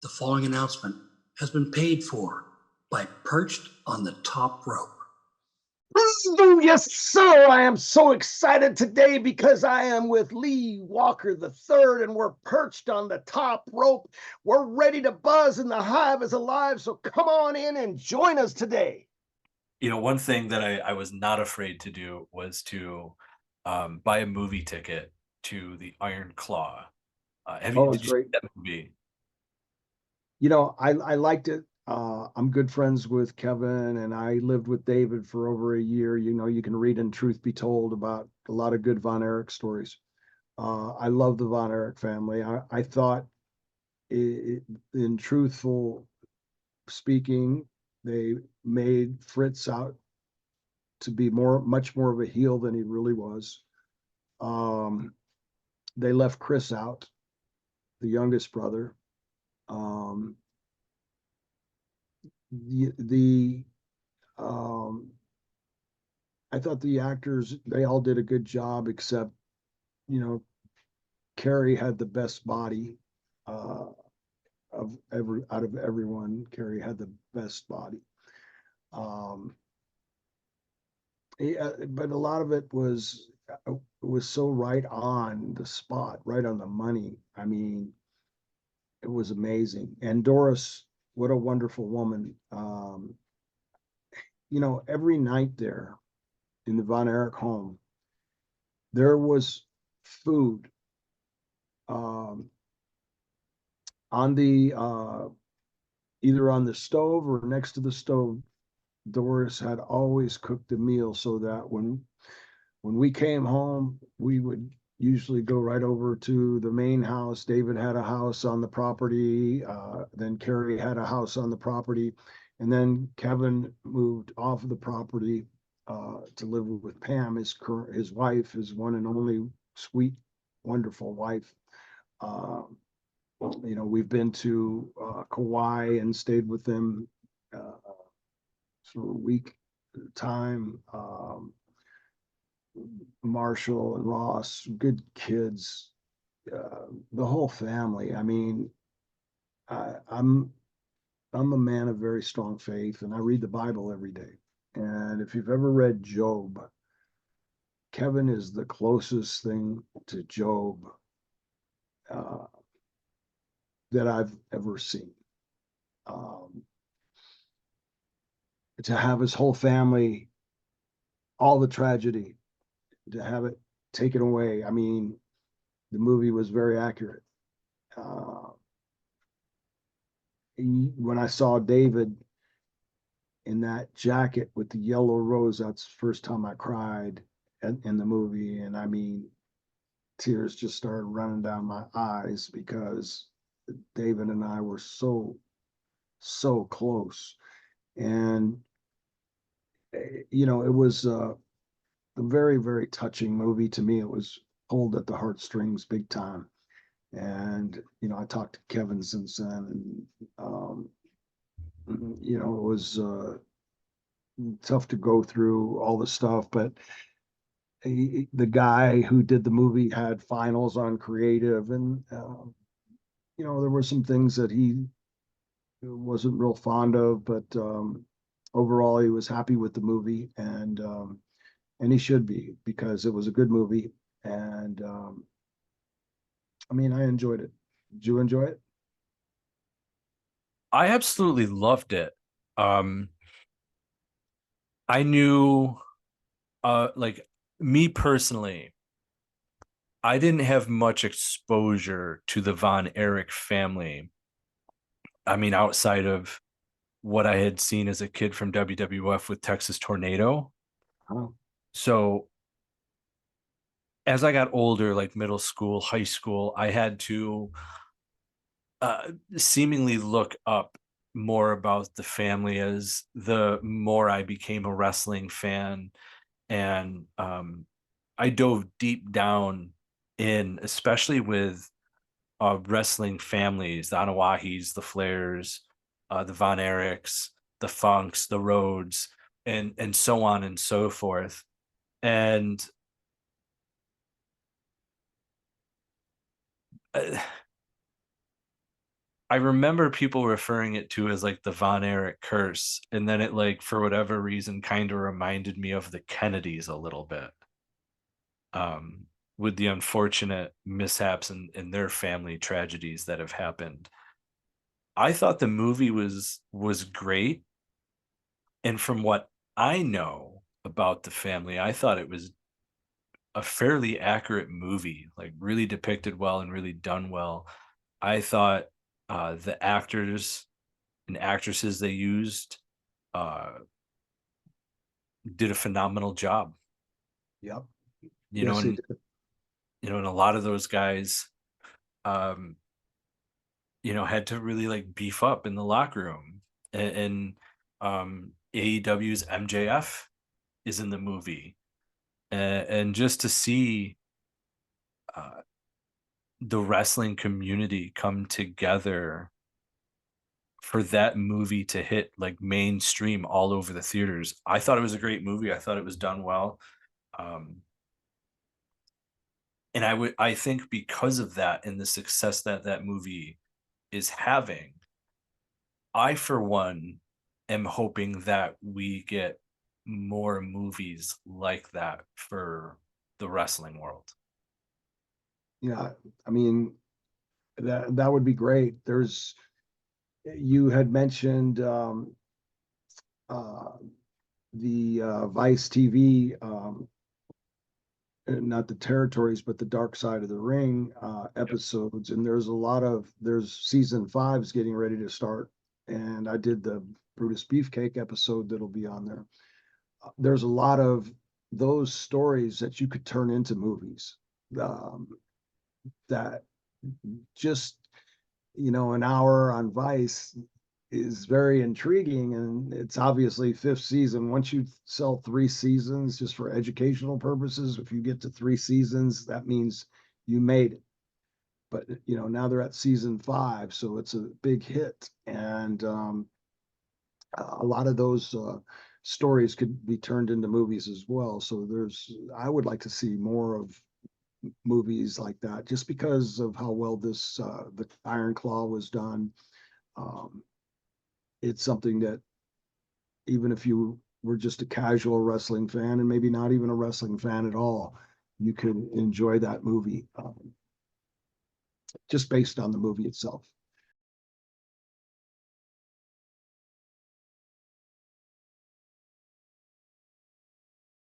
The following announcement has been paid for by Perched on the Top Rope. Oh, yes, sir. I am so excited today because I am with Lee Walker III, and we're perched on the top rope. We're ready to buzz, and the hive is alive. So come on in and join us today. One thing that I was not afraid to do was to buy a movie ticket to the Iron Claw. Did you see Great. that movie? I liked it. I'm good friends with Kevin, and I lived with David for over a year. You can read in Truth Be Told about a lot of good Von Erich stories. I love the Von Erich family. I thought, in truthful speaking, they made Fritz out to be much more of a heel than he really was. They left Chris out, the youngest brother. The I thought the actors, they all did a good job, except Carrie had the best body out of everyone. Carrie had the best body. But a lot of it was so right on the spot, right on the money. I mean, it was amazing. And Doris, what a wonderful woman. Every night there in the Von Erich home, there was food on the either on the stove or next to the stove. Doris had always cooked a meal so that when we came home, we would usually go right over to the main house. David had a house on the property. Then Carrie had a house on the property. And then Kevin moved off of the property to live with Pam, his wife, his one and only sweet, wonderful wife. We've been to Kauai and stayed with them for a week at a time. Marshall and Ross, good kids, the whole family. I mean, I'm a man of very strong faith, and I read the Bible every day. And if you've ever read Job, Kevin is the closest thing to Job that I've ever seen. To have his whole family, all the tragedy, to have it taken away. I mean, the movie was very accurate. When I saw David in that jacket with the yellow rose, that's the first time I cried in the movie. And I mean, tears just started running down my eyes because David and I were so close. And, it was a very, very touching movie to me. It was pulled at the heartstrings big time. And, I talked to Kevin since then, and, it was tough to go through all the stuff, but the guy who did the movie had finals on creative, and, there were some things that he wasn't real fond of, but overall he was happy with the movie, and he should be, because it was a good movie. And I mean, I enjoyed it. Did you enjoy it? I absolutely loved it. I knew, like, me personally, I didn't have much exposure to the Von Erich family. I mean, outside of what I had seen as a kid from WWF with Texas Tornado. Oh. So as I got older, like middle school, high school, I had to seemingly look up more about the family as the more I became a wrestling fan. And I dove deep down in, especially with wrestling families, the Anawahis, the Flairs, the Von Erichs, the Funks, the Rhodes, and so on and so forth. And I remember people referring it to as like the Von Erich curse, and then it like for whatever reason kind of reminded me of the Kennedys a little bit. With the unfortunate mishaps and their family tragedies that have happened. I thought the movie was great, and from what I know about the family, I thought it was a fairly accurate movie, like really depicted well and really done well. I thought the actors and actresses they used uh, did a phenomenal job. Yep. You know, Yes, it and did. and a lot of those guys, um, had to really like beef up in the locker room. And AEW's MJF is in the movie, and just to see uh, the wrestling community come together for that movie to hit like mainstream all over the theaters. I thought it was a great movie. I thought it was done well. Um, and I think because of that and the success that that movie is having, I for one am hoping that we get more movies like that for the wrestling world. Yeah, I mean, that would be great. You had mentioned uh, the Vice TV, not the territories, but the Dark Side of the Ring Yep. episodes, and there's season 5's getting ready to start, and I did the Brutus Beefcake episode that'll be on there. There's a lot of those stories that you could turn into movies. Um, that just an hour on Vice is very intriguing, and it's obviously 5th season. Once you sell 3 seasons just for educational purposes, if you get to 3 seasons, that means you made it. But now they're at season 5, so it's a big hit, and a lot of those stories could be turned into movies as well. So I would like to see more of movies like that, just because of how well the Iron Claw was done. Um, it's something that even if you were just a casual wrestling fan and maybe not even a wrestling fan at all, you could enjoy that movie just based on the movie itself.